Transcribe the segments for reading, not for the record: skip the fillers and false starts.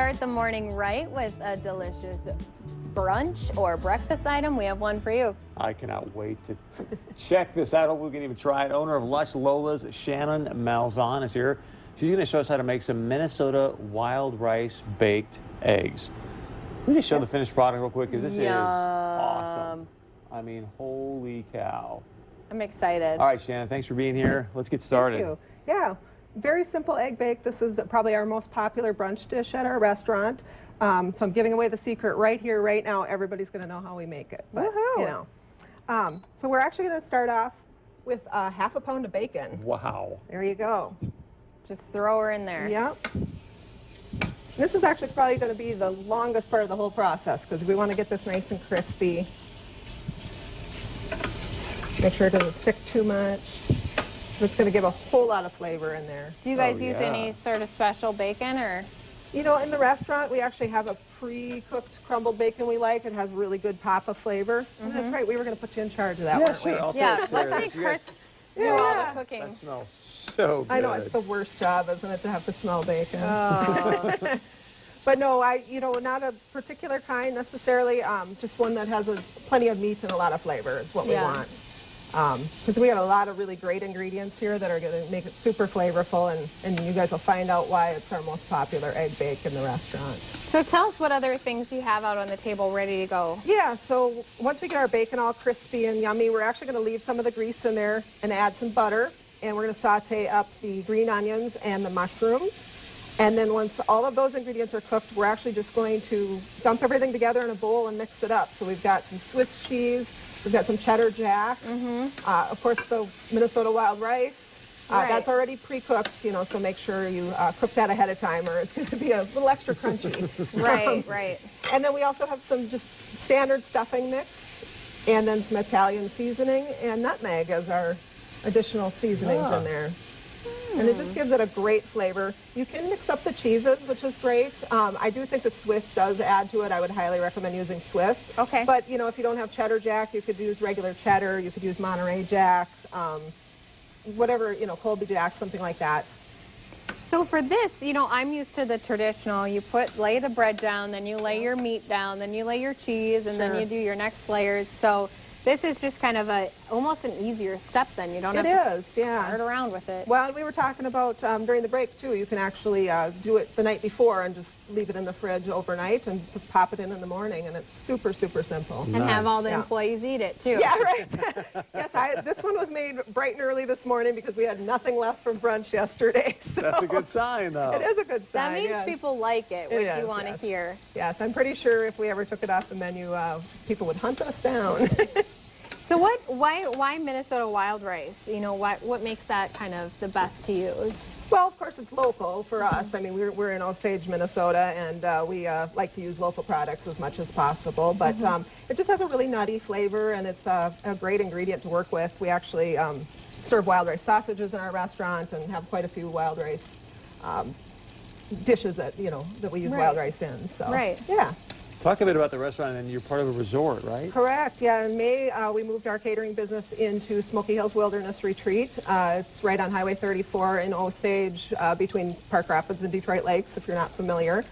start the morning right with a delicious brunch or breakfast item, we have one for you. I cannot wait to check this out. Hopefully we can even try it. Owner of Lush Lola's, Shannon Malzahn, is here. She's going to show us how to make some Minnesota wild rice baked eggs. Can we just show the finished product real quick? Because this is awesome. I mean, holy cow. I'm excited. All right, Shannon, thanks for being here. Let's get started. Thank you. Yeah, very simple egg bake. This is probably our most popular brunch dish at our restaurant. So I'm giving away the secret right here, right now. Everybody's going to know how we make it. But, you know. So we're actually going to start off with half a pound of bacon. Wow. There you go. Just throw her in there. Yep. This is actually probably going to be the longest part of the whole process because we want to get this nice and crispy. Make sure it doesn't stick too much. It's going to give a whole lot of flavor in there. Do you guys use any sort of special bacon or? You know, in the restaurant, we actually have a pre-cooked crumbled bacon we like. It has a really good pop of flavor. And that's right, we were going to put you in charge of that, weren't we? I'll Yeah, take care of let's this. make Chris do all the cooking. That smells so good. I know, it's the worst job, isn't it, to have to smell bacon? Oh. But no, not a particular kind necessarily, just one that has plenty of meat and a lot of flavor is what we want. Because we have a lot of really great ingredients here that are going to make it super flavorful, and you guys will find out why it's our most popular egg bake in the restaurant. So tell us what other things you have out on the table ready to go. Yeah, so once we get our bacon all crispy and yummy, we're actually going to leave some of the grease in there and add some butter, and we're going to saute up the green onions and the mushrooms. And then once all of those ingredients are cooked, we're actually just going to dump everything together in a bowl and mix it up. So we've got some Swiss cheese, we've got some cheddar jack, of course the Minnesota wild rice. That's already pre-cooked, so make sure you cook that ahead of time or it's going to be a little extra crunchy. Right. And then we also have some just standard stuffing mix and then some Italian seasoning and nutmeg as our additional seasonings in there. And it just gives it a great flavor. You can mix up the cheeses, which is great. I do think the Swiss does add to it. I would highly recommend using Swiss. Okay. But, if you don't have cheddar jack, you could use regular cheddar. You could use Monterey Jack, whatever, Colby Jack, something like that. So for this, I'm used to the traditional. You lay the bread down, then you lay your meat down, then you lay your cheese, and then you do your next layers. So this is just kind of almost an easier step then. You don't have to start around with it. Well, we were talking about during the break too, you can actually do it the night before and just leave it in the fridge overnight and pop it in the morning, and it's super, super simple. And have all the employees eat it too. Yeah, right. Yes, this one was made bright and early this morning because we had nothing left from brunch yesterday. So that's a good sign though. It is a good sign. That means people like it, which you want to hear. Yes, I'm pretty sure if we ever took it off the menu, people would hunt us down. So why Minnesota wild rice? What makes that kind of the best to use? Well, of course, it's local for us. I mean, we're in Osage, Minnesota, and we like to use local products as much as possible. But it just has a really nutty flavor, and it's a great ingredient to work with. We actually serve wild rice sausages in our restaurant and have quite a few wild rice dishes that we use wild rice in. So yeah. Talk a bit about the restaurant, and you're part of a resort, right? Correct. Yeah, in May, we moved our catering business into Smoky Hills Wilderness Retreat. It's right on Highway 34 in Osage, between Park Rapids and Detroit Lakes, if you're not familiar.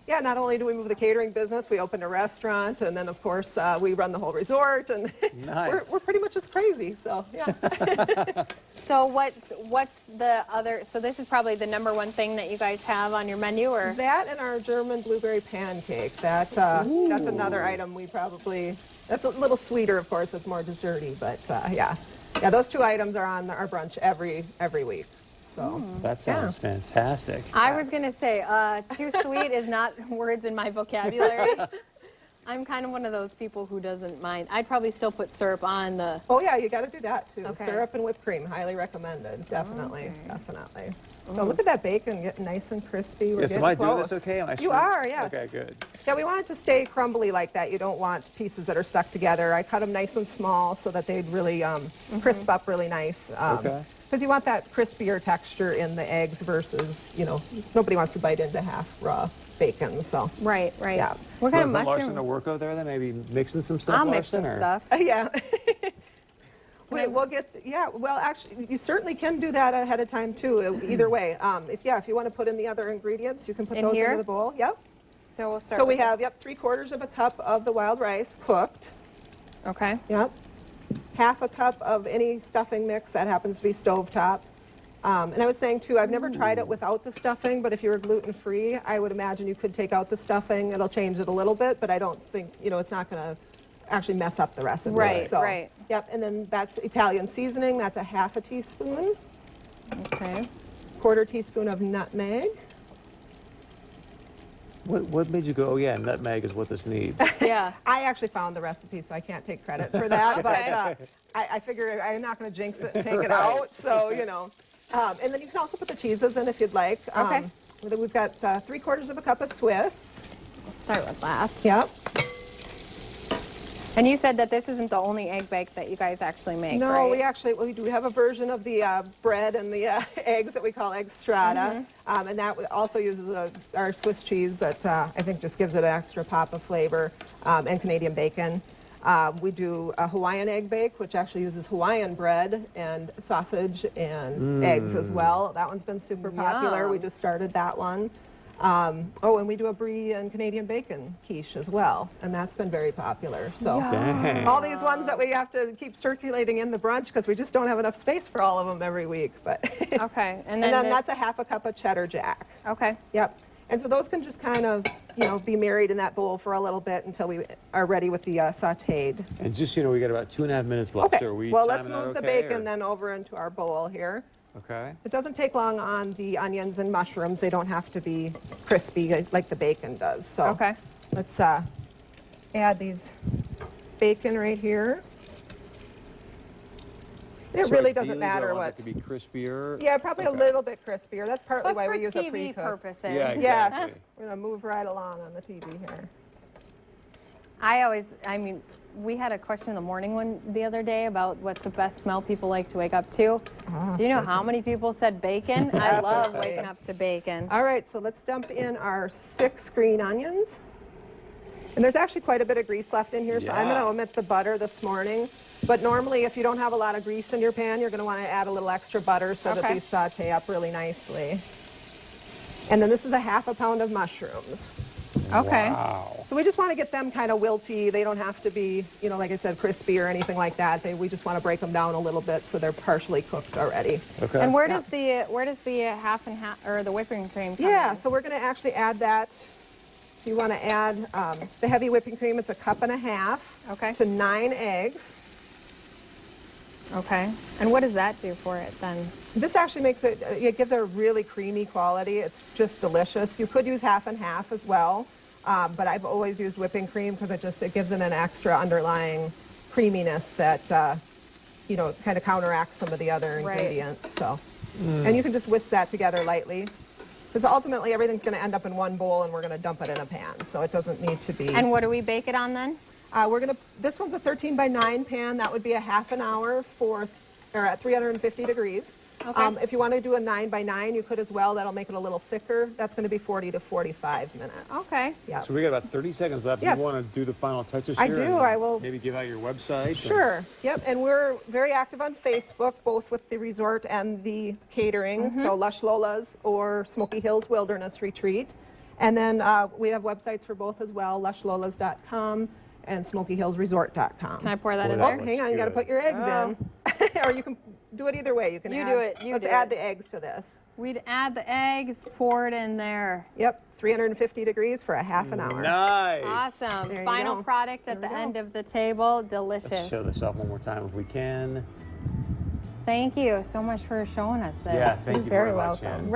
Yeah, not only do we move the catering business, we opened a restaurant, and then, of course, we run the whole resort, and we're pretty much just crazy, so, yeah. So what's the other, so this is probably the #1 thing that you guys have on your menu, or? That and our German blueberry pancake. That's another item we probably, that's a little sweeter, of course, it's more desserty, but yeah. Yeah, those two items are on our brunch every week. So, that sounds fantastic. I was going to say, too sweet is not words in my vocabulary. I'm kind of one of those people who doesn't mind. I'd probably still put syrup on the... Oh, yeah, you got to do that, too. Okay. Syrup and whipped cream, highly recommended. Definitely, definitely. So look at that bacon getting nice and crispy. We're am I doing this okay? You are, yes. Okay, good. Yeah, we want it to stay crumbly like that. You don't want pieces that are stuck together. I cut them nice and small so that they'd really crisp up really nice. Because you want that crispier texture in the eggs versus, nobody wants to bite into half raw bacon, so. Right. Yeah. What kind of mushrooms? Larson to work over there then? Maybe mixing some stuff, I'll mix some stuff. Yeah. We'll get, yeah, well, actually, you certainly can do that ahead of time too, either way. If you want to put in the other ingredients, you can put In those here? into the bowl. Yep. So we'll start So we with have, 3/4 of a cup of the wild rice cooked. Okay. Yep. Half a cup of any stuffing mix that happens to be stovetop. And I was saying too, I've never tried it without the stuffing, but if you were gluten-free, I would imagine you could take out the stuffing. It'll change it a little bit, but I don't think, it's not going to actually mess up the recipe. Right, So, right. Yep, and then that's Italian seasoning. That's a half a teaspoon. Okay. 1/4 teaspoon of nutmeg. What made you go, oh yeah, nutmeg is what this needs? Yeah. I actually found the recipe, so I can't take credit for that, Okay. but I figure I'm not going to jinx it and take it out, so, And then you can also put the cheeses in if you'd like. Okay. We've got 3/4 of a cup of Swiss. We'll start with that. Yep. And you said that this isn't the only egg bake that you guys actually make, No, right? we do have a version of the bread and the eggs that we call egg strata, and that also uses our Swiss cheese that I think just gives it an extra pop of flavor, and Canadian bacon. We do a Hawaiian egg bake, which actually uses Hawaiian bread and sausage and eggs as well. That one's been super popular. Yum. We just started that one. And we do a brie and Canadian bacon quiche as well, and that's been very popular. So Dang. all these ones that we have to keep circulating in the brunch because we just don't have enough space for all of them every week. But Okay. and then that's a half a cup of cheddar jack. Okay. Yep. And so those can just kind of, be married in that bowl for a little bit until we are ready with the sautéed. And just, we got about 2.5 minutes left. Okay. So are we Well, let's timing out move the okay, bacon or- then over into our bowl here. Okay. It doesn't take long on the onions and mushrooms. They don't have to be crispy like the bacon does. So Okay. let's add these bacon right here. It So really ideally, doesn't do I matter want what. it to be crispier. Yeah, probably a Okay. little bit crispier. That's partly But why for we use a TV pre-cook. purposes. Yeah, Yes, exactly. we're gonna move right along on the TV here. We had a question in the morning the other day about what's the best smell people like to wake up to. Do you know how many people said bacon? I love waking up to bacon. All right, so let's dump in our 6 green onions. And there's actually quite a bit of grease left in here, so I'm going Yeah. to omit the butter this morning. But normally, if you don't have a lot of grease in your pan, you're going to want to add a little extra butter so that Okay. these saute up really nicely. And then this is a half a pound of mushrooms. Okay. Wow. So we just want to get them kind of wilty. They don't have to be, like I said, crispy or anything like that. We just want to break them down a little bit so they're partially cooked already. Okay. And where does the half and half or the whipping cream come Yeah, in? so we're going to actually add that. If you want to add the heavy whipping cream, it's 1.5 cups Okay. to 9 eggs. Okay. And what does that do for it then? This actually makes it gives it a really creamy quality. It's just delicious. You could use half and half as well, but I've always used whipping cream because it gives it an extra underlying creaminess that, kind of counteracts some of the other Right. ingredients. So, and you can just whisk that together lightly. Because ultimately everything's going to end up in one bowl and we're going to dump it in a pan. So it doesn't need to be. And what do we bake it on then? This one's a 13 by 9 pan. That would be a half an hour at 350 degrees. Okay. If you want to do a 9 by 9, you could as well. That'll make it a little thicker. That's going to be 40 to 45 minutes. Okay. Yeah. So we got about 30 seconds left. Yes. Do you want to do the final touches I here? do. and I will- Maybe give out your website? Sure. Yep. And we're very active on Facebook, both with the resort and the catering. So Lush Lola's or Smoky Hills Wilderness Retreat. And then we have websites for both as well, lushlolas.com and smokyhillsresort.com. Can I pour that Boy, in that there? looks Hang on, you got to good. put your eggs Oh. in. Or you can do it either way. You can You add, do it, you let's do add it. the eggs to this. We'd add the eggs, pour it in there. Yep, 350 degrees for a half an hour. Nice. Awesome. There you Final go. product at There the we go. end of the table. Let's Delicious. show this off one more time if we can. Thank you so much for showing us this. Yeah, thank you You're very very much. welcome. Jen.